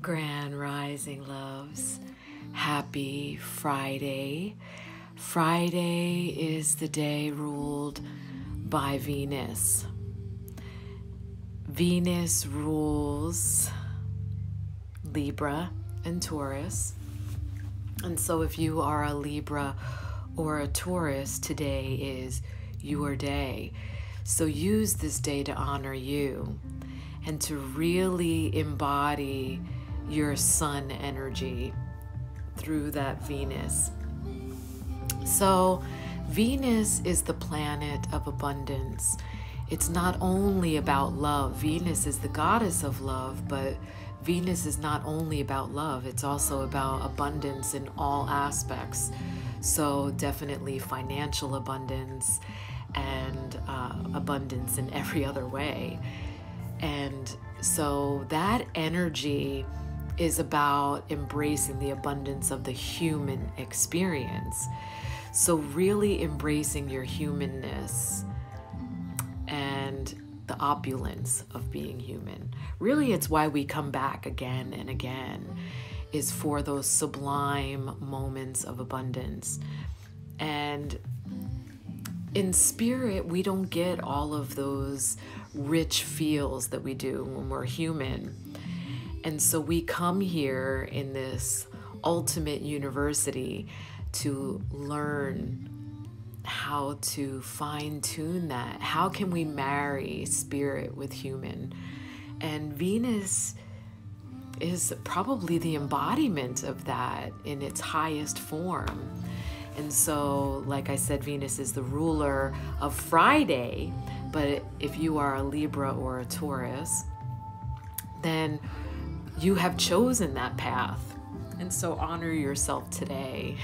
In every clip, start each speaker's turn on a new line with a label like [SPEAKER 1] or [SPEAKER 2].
[SPEAKER 1] Grand Rising loves. Happy Friday. Friday is the day ruled by Venus. Venus rules Libra and Taurus. And so if you are a Libra or a Taurus, today is your day. So use this day to honor you and to really embody your sun energy through that Venus. So Venus is the planet of abundance. It's not only about love. Venus is the goddess of love, but Venus is not only about love, it's also about abundance in all aspects. So definitely financial abundance and abundance in every other way. And so that energy is about embracing the abundance of the human experience. So really embracing your humanness and the opulence of being human. Really, it's why we come back again and again, is for those sublime moments of abundance. And in spirit, we don't get all of those rich feels that we do when we're human. And so we come here in this ultimate university to learn how to fine-tune that. How can we marry spirit with human? And Venus is probably the embodiment of that in its highest form. And so, like I said, Venus is the ruler of Friday, but if you are a Libra or a Taurus, then you have chosen that path. And so honor yourself today,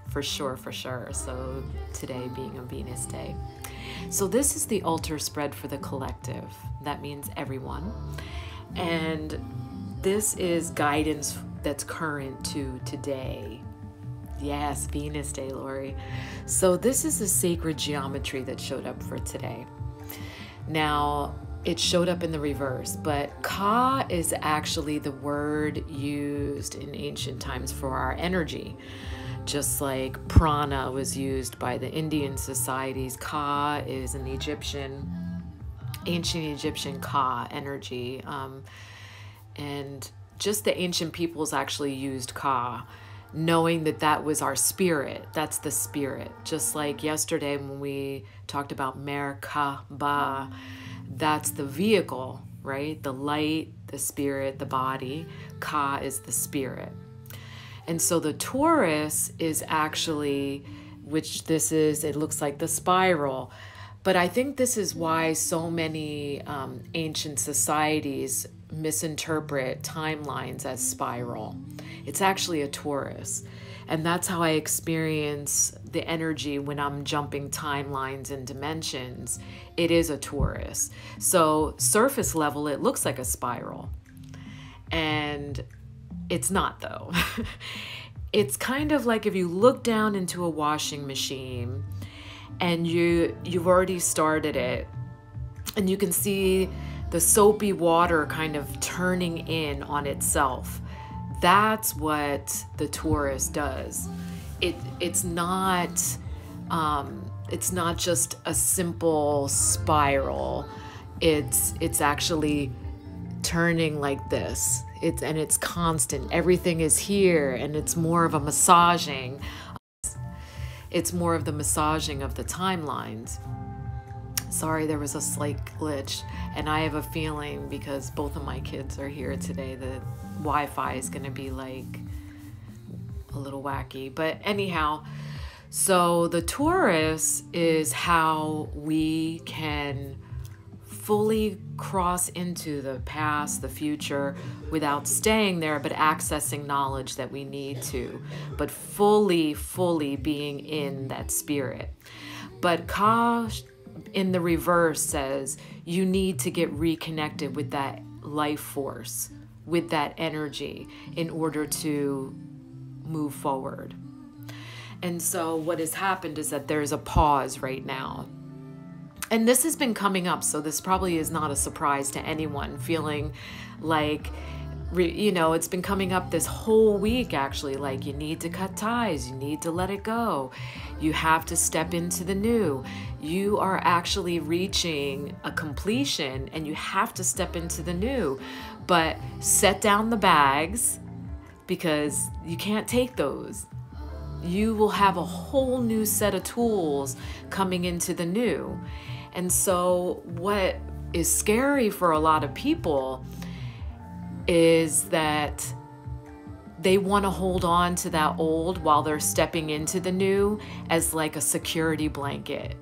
[SPEAKER 1] for sure, for sure. So today being a Venus day. So this is the altar spread for the collective. That means everyone. And this is guidance that's current to today. Yes, Venus Day, Lori. So this is the sacred geometry that showed up for today. Now, it showed up in the reverse, but Ka is actually the word used in ancient times for our energy. Just like prana was used by the Indian societies, Ka is an ancient Egyptian Ka energy. And just the ancient peoples actually used Ka, knowing that that was our spirit. That's the spirit. Just like yesterday when we talked about Merkaba, that's the vehicle, right? The light, the spirit, the body. Ka is the spirit. And so the Taurus is actually, which this is, it looks like the spiral. But I think this is why so many ancient societies misinterpret timelines as spiral. It's actually a Taurus. And that's how I experience the energy when I'm jumping timelines and dimensions. It is a Taurus. So surface level, it looks like a spiral. And it's not, though. It's kind of like if you look down into a washing machine and you've already started it, and you can see the soapy water kind of turning in on itself. That's what the Taurus does. It's not just a simple spiral. It's actually turning like this. It's constant. Everything is here, and it's more of a massaging. It's more of the massaging of the timelines. Sorry, there was a slight glitch, and I have a feeling because both of my kids are here today, the Wi-Fi is going to be like a little wacky. But anyhow, so the Taurus is how we can fully cross into the past, the future, without staying there, but accessing knowledge that we need to, but fully being in that spirit. But Ka in the reverse says you need to get reconnected with that life force, with that energy in order to move forward. And so what has happened is that there's a pause right now. And this has been coming up, so this probably is not a surprise to anyone, feeling like it's been coming up this whole week, actually, like you need to cut ties, you need to let it go, you have to step into the new. You are actually reaching a completion and you have to step into the new, but set down the bags because you can't take those. You will have a whole new set of tools coming into the new. And so what is scary for a lot of people is that they want to hold on to that old while they're stepping into the new as like a security blanket.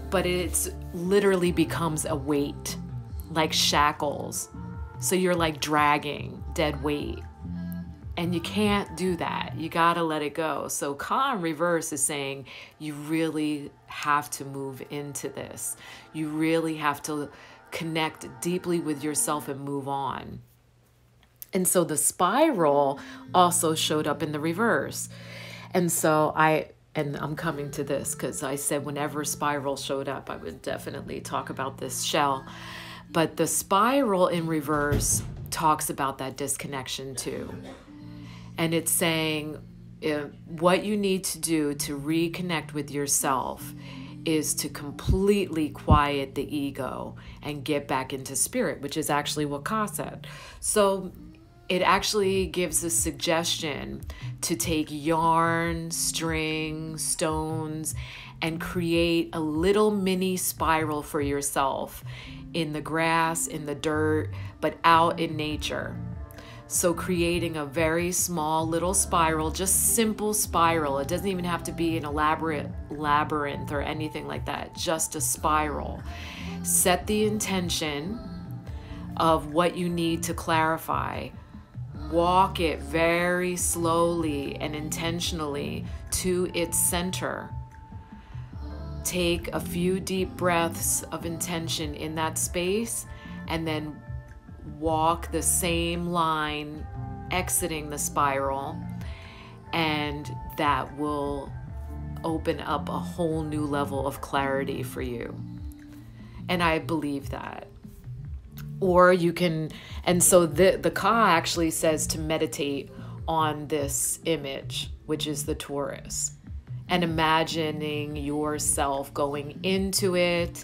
[SPEAKER 1] But it's literally becomes a weight, like shackles. So you're like dragging dead weight. And you can't do that. You gotta let it go. So Ka in reverse is saying you really have to move into this. You really have to connect deeply with yourself and move on. And so the spiral also showed up in the reverse. And so I'm coming to this because I said whenever spiral showed up, I would definitely talk about this shell. But the spiral in reverse talks about that disconnection too. And it's saying what you need to do to reconnect with yourself is to completely quiet the ego and get back into spirit, which is actually what Ka said. So it actually gives a suggestion to take yarn, string, stones, and create a little mini spiral for yourself in the grass, in the dirt, but out in nature. So creating a very small little spiral, just simple spiral. It doesn't even have to be an elaborate labyrinth or anything like that, just a spiral. Set the intention of what you need to clarify. Walk it very slowly and intentionally to its center. Take a few deep breaths of intention in that space and then walk the same line exiting the spiral, and that will open up a whole new level of clarity for you. And I believe that. Or you can, and so the Ka actually says to meditate on this image, which is the Taurus, and imagining yourself going into it,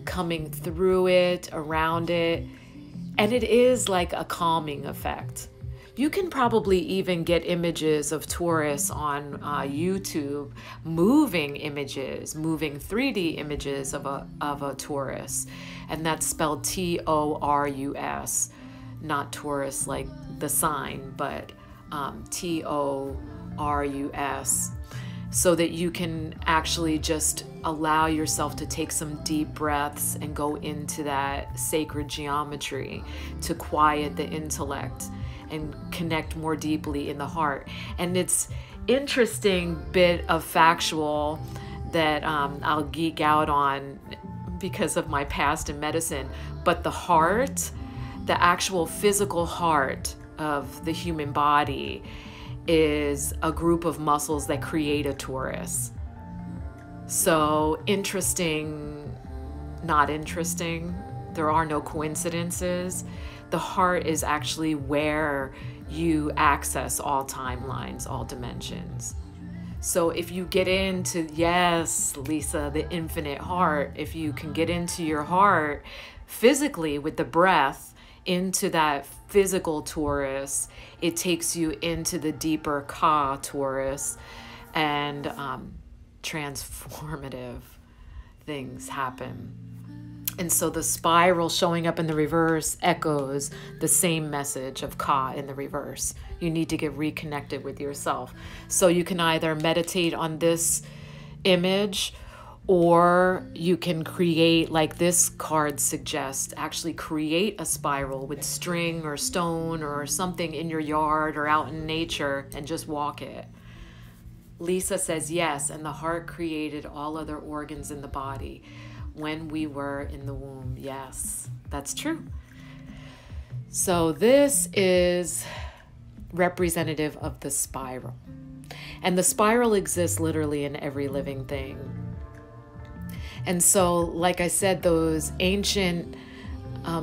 [SPEAKER 1] coming through it, around it. And it is like a calming effect. You can probably even get images of Taurus on YouTube, moving images, moving 3D images of a Taurus. And that's spelled Taurus, not Taurus like the sign, but Taurus. So that you can actually just allow yourself to take some deep breaths and go into that sacred geometry to quiet the intellect and connect more deeply in the heart. And it's interesting bit of factual that I'll geek out on because of my past in medicine, but the heart, the actual physical heart of the human body is a group of muscles that create a torus. So interesting, not interesting. There are no coincidences. The heart is actually where you access all timelines, all dimensions. So if you get into, yes, Lisa, the infinite heart, if you can get into your heart physically with the breath, into that physical torus, it takes you into the deeper Ka torus, and transformative things happen. And so the spiral showing up in the reverse echoes the same message of Ka in the reverse. You need to get reconnected with yourself. So you can either meditate on this image, or you can create, like this card suggests, actually create a spiral with string or stone or something in your yard or out in nature and just walk it. Lisa says yes, and the heart created all other organs in the body when we were in the womb. Yes, that's true. So this is representative of the spiral. And the spiral exists literally in every living thing. And so, like I said, those ancient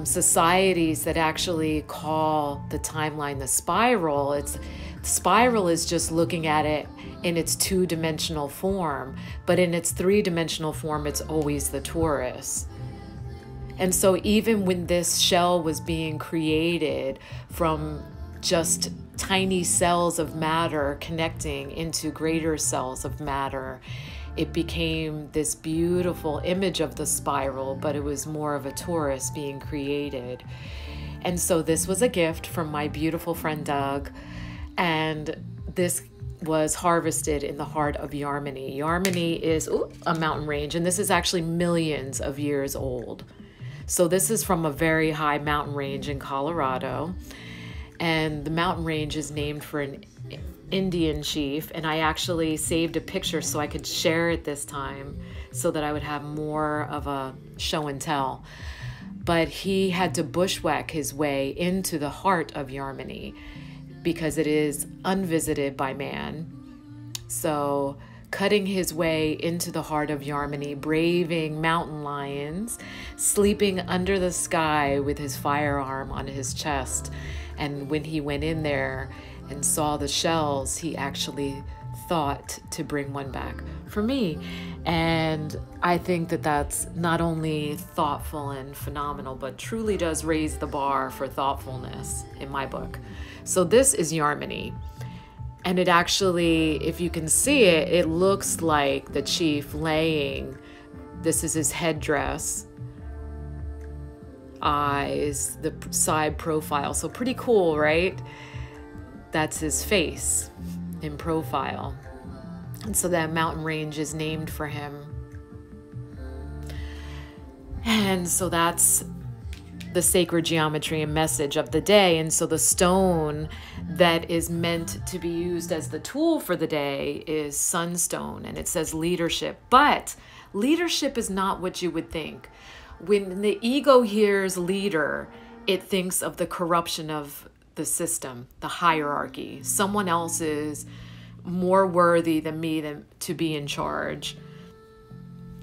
[SPEAKER 1] societies that actually call the timeline the spiral. The spiral is just looking at it in its two-dimensional form, but in its three-dimensional form, it's always the torus. And so even when this shell was being created from just tiny cells of matter connecting into greater cells of matter, it became this beautiful image of the spiral, but it was more of a torus being created. And so this was a gift from my beautiful friend Doug, and this was harvested in the heart of Yarmany. Yarmany is a mountain range, and this is actually millions of years old. So this is from a very high mountain range in Colorado, and the mountain range is named for an Indian chief, and I actually saved a picture so I could share it this time so that I would have more of a show and tell. But he had to bushwhack his way into the heart of Yarmany because it is unvisited by man. So cutting his way into the heart of Yarmany, braving mountain lions, sleeping under the sky with his firearm on his chest. And when he went in there and saw the shells, he actually thought to bring one back for me. And I think that that's not only thoughtful and phenomenal, but truly does raise the bar for thoughtfulness in my book. So this is Yarmany. And it actually, if you can see it, it looks like the chief laying. This is his headdress, eyes, the side profile. So pretty cool, right? That's his face in profile. And so that mountain range is named for him. And so that's the sacred geometry and message of the day. And so the stone that is meant to be used as the tool for the day is sunstone, and it says leadership. But leadership is not what you would think. When the ego hears leader, it thinks of the corruption of the system, the hierarchy. Someone else is more worthy than me to be in charge,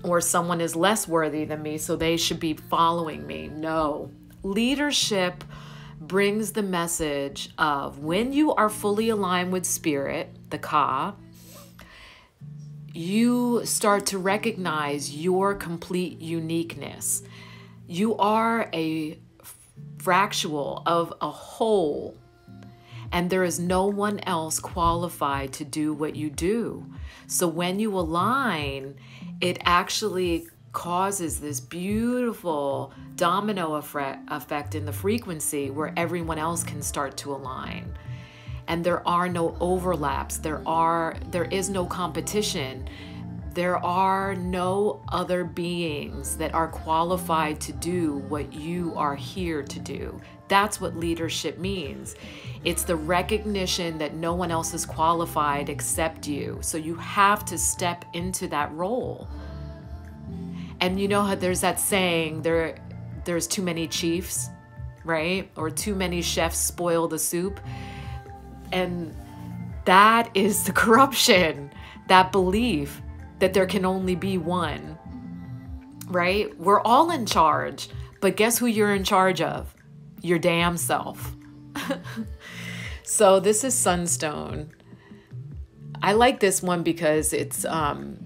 [SPEAKER 1] or someone is less worthy than me, so they should be following me. No. Leadership brings the message of when you are fully aligned with spirit, the Ka, you start to recognize your complete uniqueness. You are a fractal of a whole, and there is no one else qualified to do what you do. So when you align, it actually causes this beautiful domino effect in the frequency where everyone else can start to align. And there are no overlaps. There is no competition. There are no other beings that are qualified to do what you are here to do. That's what leadership means. It's the recognition that no one else is qualified except you. So you have to step into that role. And you know how there's that saying, there's too many chiefs, right? Or too many chefs spoil the soup. And that is the corruption, that belief that there can only be one, right? We're all in charge, but guess who you're in charge of? Your damn self. So this is sunstone. I like this one because it's the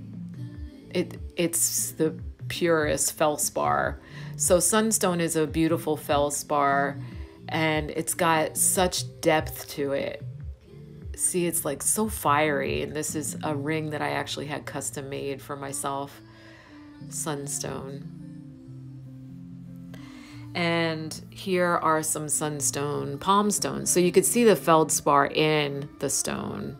[SPEAKER 1] purest feldspar. So sunstone is a beautiful feldspar, and it's got such depth to it. See, it's like so fiery, and this is a ring that I actually had custom made for myself. Sunstone. And here are some sunstone palm stones. So you could see the feldspar in the stone.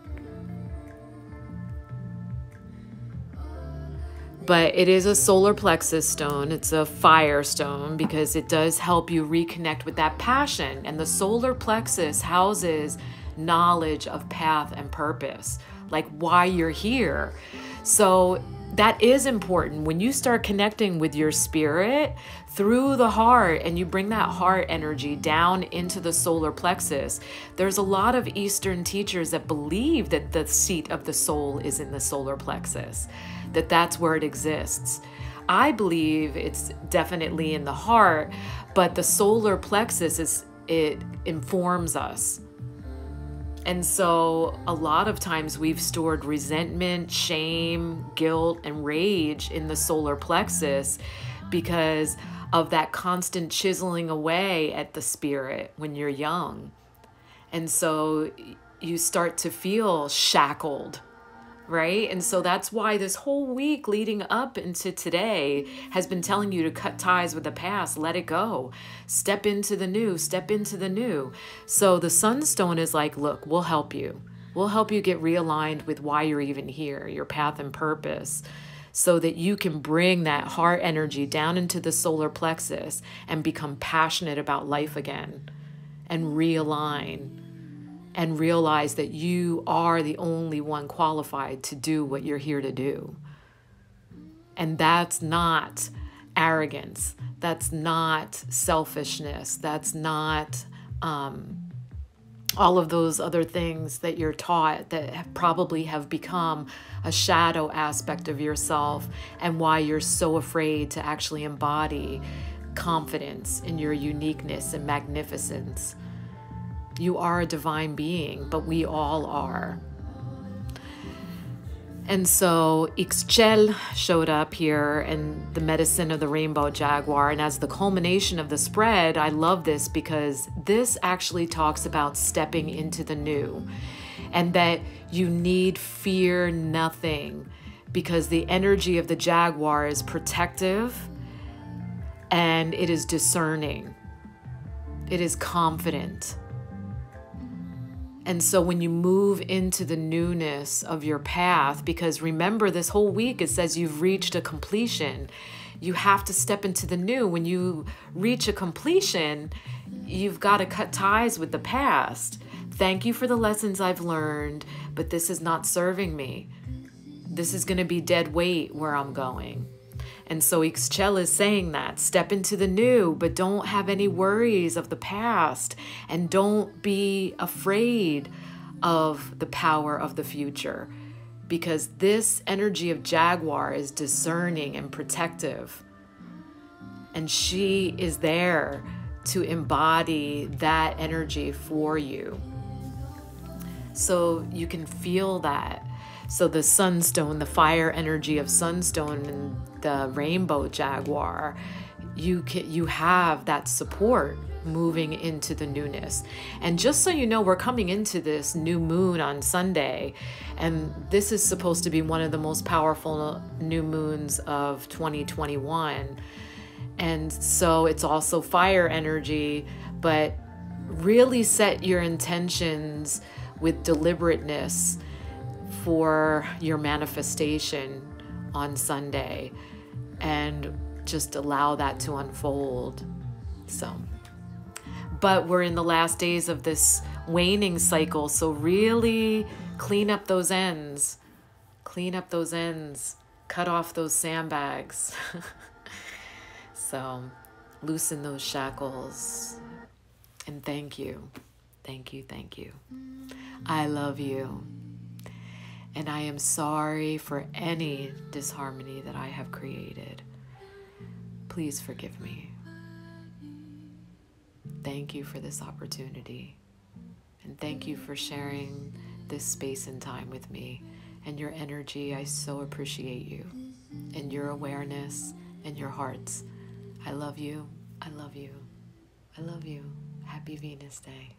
[SPEAKER 1] But it is a solar plexus stone. It's a fire stone because it does help you reconnect with that passion. And the solar plexus houses knowledge of path and purpose, like why you're here. So that is important. When you start connecting with your spirit through the heart and you bring that heart energy down into the solar plexus, there's a lot of Eastern teachers that believe that the seat of the soul is in the solar plexus, that that's where it exists. I believe it's definitely in the heart, but the solar plexus it informs us. And so a lot of times we've stored resentment, shame, guilt, and rage in the solar plexus because of that constant chiseling away at the spirit when you're young. And so you start to feel shackled, right? And so that's why this whole week leading up into today has been telling you to cut ties with the past, let it go, step into the new, step into the new. So the sunstone is like, look, we'll help you. We'll help you get realigned with why you're even here, your path and purpose, so that you can bring that heart energy down into the solar plexus and become passionate about life again and realign and realize that you are the only one qualified to do what you're here to do. And that's not arrogance. That's not selfishness. That's not all of those other things that you're taught that probably have become a shadow aspect of yourself, and why you're so afraid to actually embody confidence in your uniqueness and magnificence. You are a divine being, but we all are. And so Ixchel showed up here and the medicine of the rainbow jaguar. And as the culmination of the spread, I love this because this actually talks about stepping into the new, and that you need fear nothing, because the energy of the jaguar is protective and it is discerning. It is confident. And so when you move into the newness of your path, because remember this whole week it says you've reached a completion, you have to step into the new. When you reach a completion, you've got to cut ties with the past. Thank you for the lessons I've learned, but this is not serving me. This is going to be dead weight where I'm going. And so Ixchel is saying that step into the new, but don't have any worries of the past, and don't be afraid of the power of the future, because this energy of jaguar is discerning and protective, and she is there to embody that energy for you. So you can feel that. So the sunstone, the fire energy of sunstone and the rainbow jaguar, you have that support moving into the newness. And just so you know, we're coming into this new moon on Sunday, and this is supposed to be one of the most powerful new moons of 2021. And so it's also fire energy, but really set your intentions with deliberateness for your manifestation on Sunday, and just allow that to unfold. So, but we're in the last days of this waning cycle, so really clean up those ends, cut off those sandbags. So loosen those shackles, and thank you. I love you. And I am sorry for any disharmony that I have created. Please forgive me. Thank you for this opportunity. And thank you for sharing this space and time with me. And your energy, I so appreciate you. And your awareness and your hearts. I love you. I love you. I love you. Happy Venus Day.